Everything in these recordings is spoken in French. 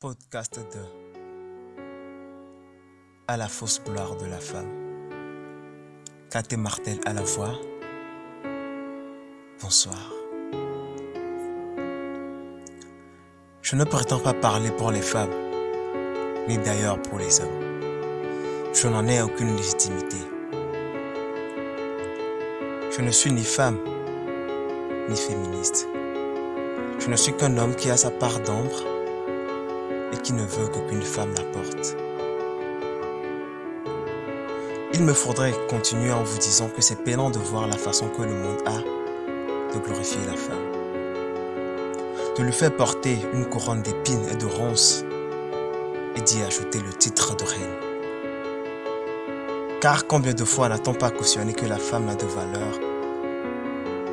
Podcast de À la fausse gloire de la femme. Katé Martel à la voix. Bonsoir. Je ne prétends pas parler pour les femmes, ni d'ailleurs pour les hommes. Je n'en ai aucune légitimité. Je ne suis ni femme, ni féministe. Je ne suis qu'un homme qui a sa part d'ombre et qui ne veut qu'aucune femme la porte. Il me faudrait continuer en vous disant que c'est peinant de voir la façon que le monde a de glorifier la femme, de lui faire porter une couronne d'épines et de ronces et d'y ajouter le titre de reine. Car combien de fois n'a-t-on pas cautionné que la femme n'a de valeur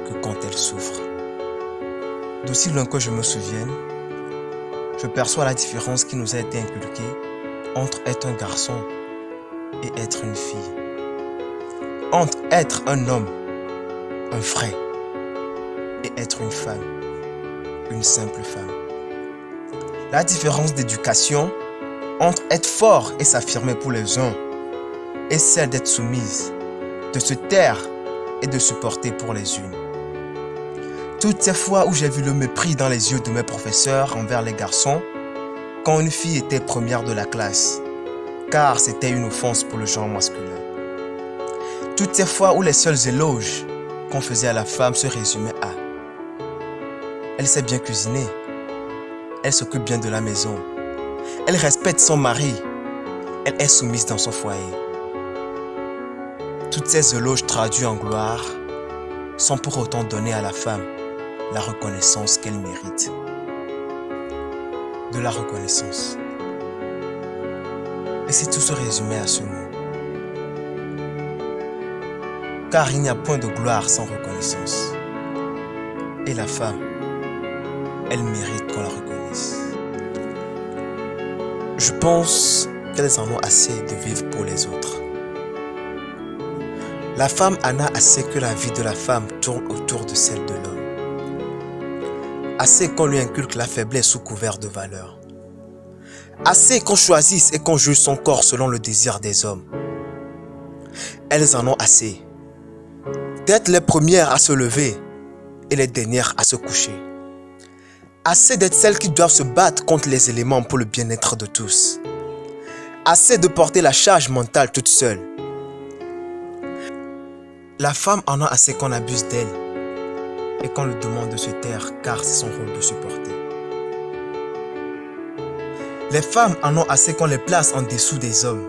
que quand elle souffre? D'aussi loin que je me souvienne, je perçois la différence qui nous a été inculquée entre être un garçon et être une fille. Entre être un homme, un vrai, et être une femme, une simple femme. La différence d'éducation entre être fort et s'affirmer pour les uns et celle d'être soumise, de se taire et de supporter pour les unes. Toutes ces fois où j'ai vu le mépris dans les yeux de mes professeurs envers les garçons quand une fille était première de la classe, car c'était une offense pour le genre masculin. Toutes ces fois où les seuls éloges qu'on faisait à la femme se résumaient à « Elle sait bien cuisiner, elle s'occupe bien de la maison, elle respecte son mari, elle est soumise dans son foyer ». Toutes ces éloges traduits en gloire sans pour autant donner à la femme la reconnaissance qu'elle mérite. De la reconnaissance. Et si tout se résumait à ce mot? Car il n'y a point de gloire sans reconnaissance. Et la femme, elle mérite qu'on la reconnaisse. Je pense qu'elles en ont assez de vivre pour les autres. La femme en a assez que la vie de la femme tourne autour de celle de l'homme. Assez qu'on lui inculque la faiblesse sous couvert de valeur. Assez qu'on choisisse et qu'on juge son corps selon le désir des hommes. Elles en ont assez d'être les premières à se lever et les dernières à se coucher. Assez d'être celles qui doivent se battre contre les éléments pour le bien-être de tous. Assez de porter la charge mentale toute seule. La femme en a assez qu'on abuse d'elle et qu'on lui demande de se taire car c'est son rôle de supporter. Les femmes en ont assez qu'on les place en dessous des hommes.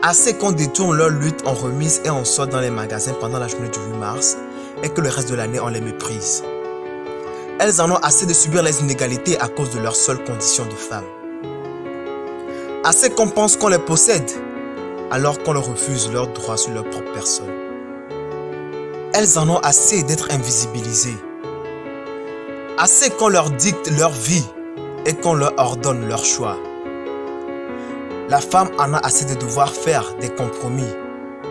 Assez qu'on détourne leur lutte en remise et en solde dans les magasins pendant la journée du 8 mars et que le reste de l'année on les méprise. Elles en ont assez de subir les inégalités à cause de leur seule condition de femme. Assez qu'on pense qu'on les possède alors qu'on leur refuse leurs droits sur leur propre personne. Elles en ont assez d'être invisibilisées. Assez qu'on leur dicte leur vie et qu'on leur ordonne leur choix. La femme en a assez de devoir faire des compromis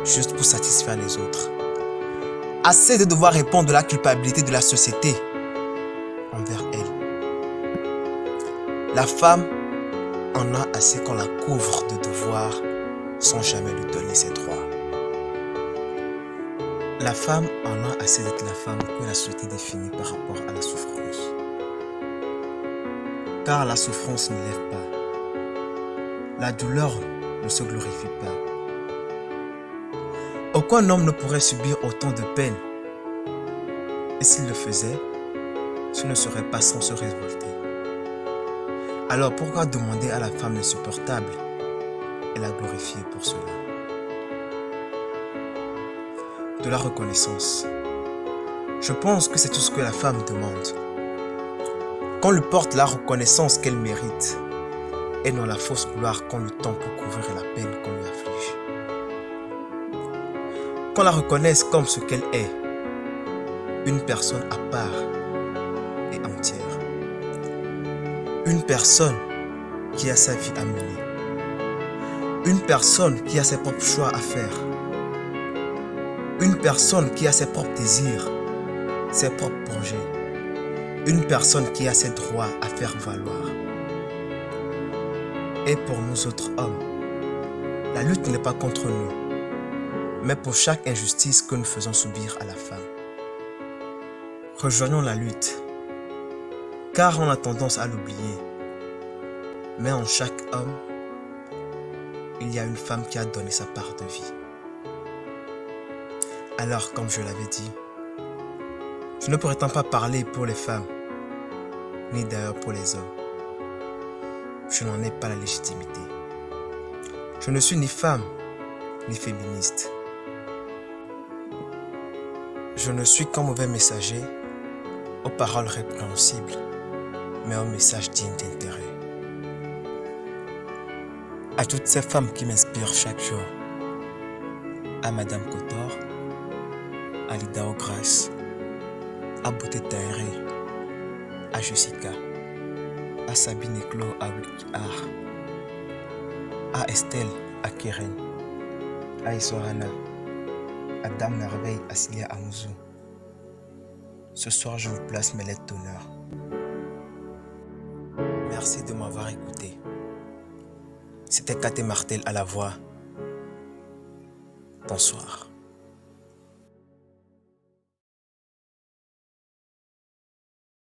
juste pour satisfaire les autres. Assez de devoir répondre de la culpabilité de la société envers elle. La femme en a assez qu'on la couvre de devoirs sans jamais lui donner ses droits. La femme en a assez d'être la femme que la société définit par rapport à la souffrance. Car la souffrance n'élève pas. La douleur ne se glorifie pas. Aucun homme ne pourrait subir autant de peine. Et s'il le faisait, ce ne serait pas sans se révolter. Alors pourquoi demander à la femme insupportable et la glorifier pour cela? De la reconnaissance. Je pense que c'est tout ce que la femme demande. Qu'on lui porte la reconnaissance qu'elle mérite et non la fausse gloire qu'on lui tend pour couvrir la peine qu'on lui afflige. Qu'on la reconnaisse comme ce qu'elle est, une personne à part et entière. Une personne qui a sa vie à mener. Une personne qui a ses propres choix à faire. Une personne qui a ses propres désirs, ses propres projets. Une personne qui a ses droits à faire valoir. Et pour nous autres hommes, la lutte n'est pas contre nous, mais pour chaque injustice que nous faisons subir à la femme. Rejoignons la lutte, car on a tendance à l'oublier. Mais en chaque homme, il y a une femme qui a donné sa part de vie. Alors, comme je l'avais dit, je ne prétends pas parler pour les femmes, ni d'ailleurs pour les hommes. Je n'en ai pas la légitimité. Je ne suis ni femme, ni féministe. Je ne suis qu'un mauvais messager aux paroles répréhensibles, mais aux messages dignes d'intérêt. À toutes ces femmes qui m'inspirent chaque jour, à Madame Kotor, à Lida Grace, à Beauté Taïré, à Jessica, à Sabine Eclo, à Wikar, à Estelle, à Keren, à Isorana, à Dame Merveille, à Cilia Amouzou. Ce soir, je vous place mes lettres d'honneur. Merci de m'avoir écouté. C'était Katé Martel à la voix. Bonsoir.